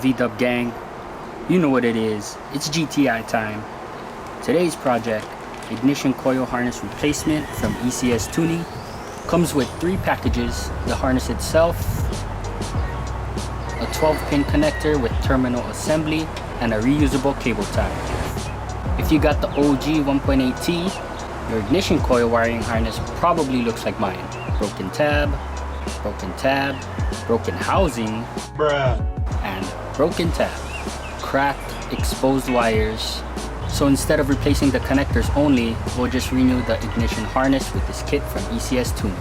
V-Dub gang? You know what it is, it's GTI time. Today's project, Ignition Coil Harness Replacement from ECS Tuning, comes with 3 packages: the harness itself, a 12-pin connector with terminal assembly, and a reusable cable tie. If you got the AUDI 1.8T, your ignition coil wiring harness probably looks like mine. Broken tab, broken housing, and broken tab. Cracked, exposed wires. So instead of replacing the connectors only, we'll just renew the ignition harness with this kit from ECS Tuning.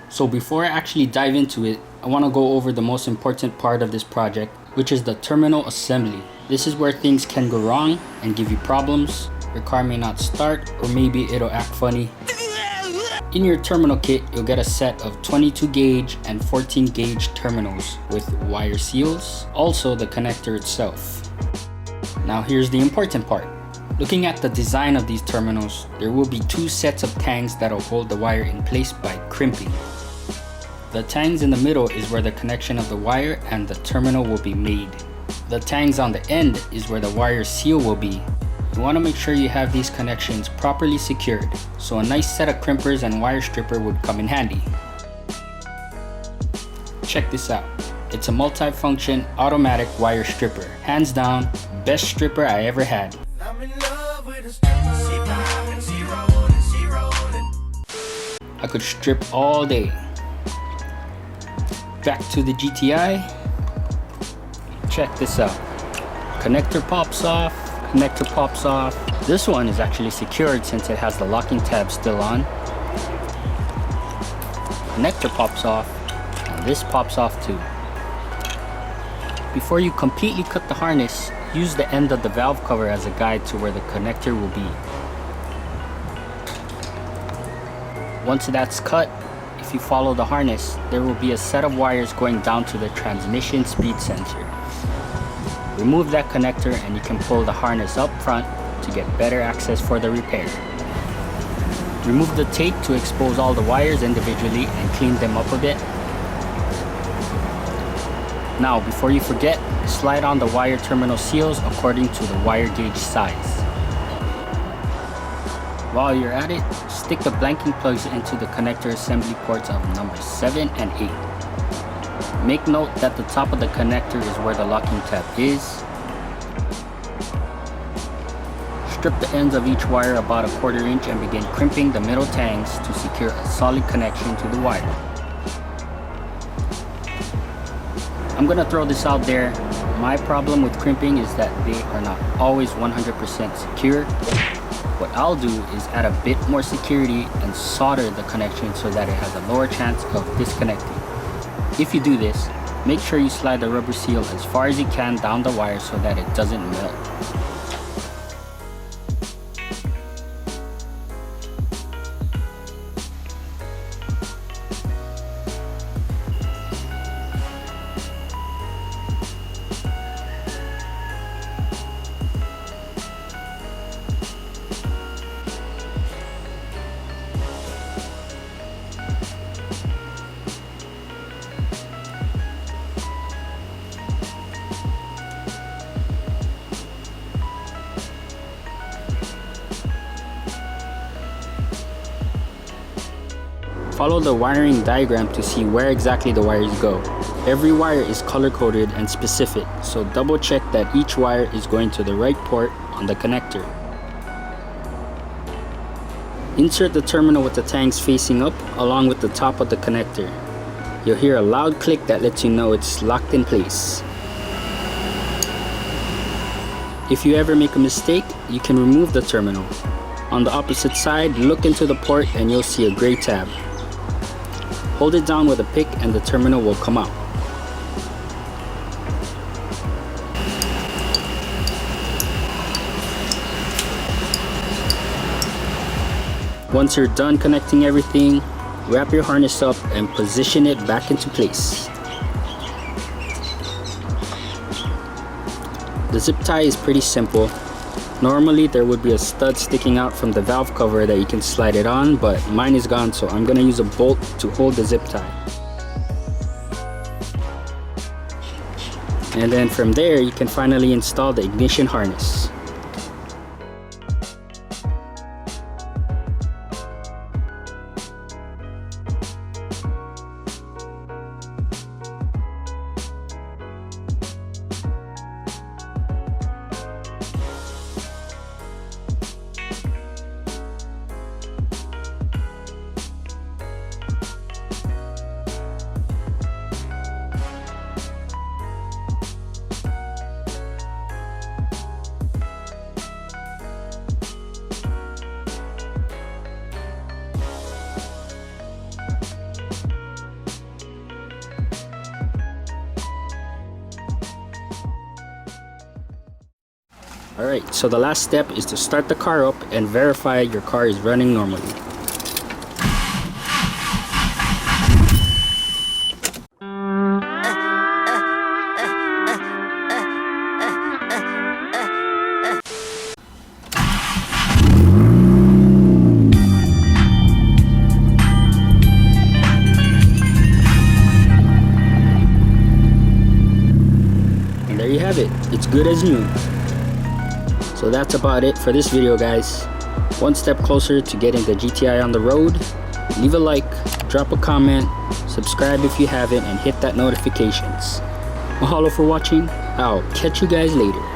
So before I actually dive into it, I want to go over the most important part of this project, which is the terminal assembly. This is where things can go wrong and give you problems. Your car may not start, or maybe it'll act funny. In your terminal kit, you'll get a set of 22 gauge and 14 gauge terminals with wire seals, also the connector itself. Now here's the important part. Looking at the design of these terminals, there will be 2 sets of tangs that'll hold the wire in place by crimping. The tangs in the middle is where the connection of the wire and the terminal will be made. The tangs on the end is where the wire seal will be. You want to make sure you have these connections properly secured, so a nice set of crimpers and wire stripper would come in handy. Check this out. It's a multi-function automatic wire stripper. Hands down, best stripper I ever had. I could strip all day. Back to the GTI. Check this out. Connector pops off. Connector pops off. This one is actually secured since it has the locking tab still on. Connector pops off, and this pops off too. Before you completely cut the harness, use the end of the valve cover as a guide to where the connector will be. Once that's cut, if you follow the harness, there will be a set of wires going down to the transmission speed sensor. Remove that connector and you can pull the harness up front to get better access for the repair. Remove the tape to expose all the wires individually and clean them up a bit. Now, before you forget, slide on the wire terminal seals according to the wire gauge size. While you're at it, stick the blanking plugs into the connector assembly ports of numbers 7 and 8. Make note that the top of the connector is where the locking tab is. Strip the ends of each wire about a 1/4 inch and begin crimping the middle tangs to secure a solid connection to the wire. I'm gonna throw this out there. My problem with crimping is that they are not always 100% secure. What I'll do is add a bit more security and solder the connection so that it has a lower chance of disconnecting. If you do this, make sure you slide the rubber seal as far as you can down the wire so that it doesn't melt. Follow the wiring diagram to see where exactly the wires go. Every wire is color coded and specific, so double check that each wire is going to the right port on the connector. Insert the terminal with the tangs facing up along with the top of the connector. You'll hear a loud click that lets you know it's locked in place. If you ever make a mistake, you can remove the terminal. On the opposite side, look into the port and you'll see a gray tab. Hold it down with a pick and the terminal will come out. Once you're done connecting everything, wrap your harness up and position it back into place. The zip tie is pretty simple. Normally there would be a stud sticking out from the valve cover that you can slide it on, but mine is gone, so I'm gonna use a bolt to hold the zip tie. And then from there you can finally install the ignition harness. Alright, so the last step is to start the car up and verify your car is running normally. And there you have it, it's good as new. So that's about it for this video, guys. One step closer to getting the GTI on the road. Leave a like, drop a comment, subscribe if you haven't, and hit that notifications. Mahalo for watching. I'll catch you guys later.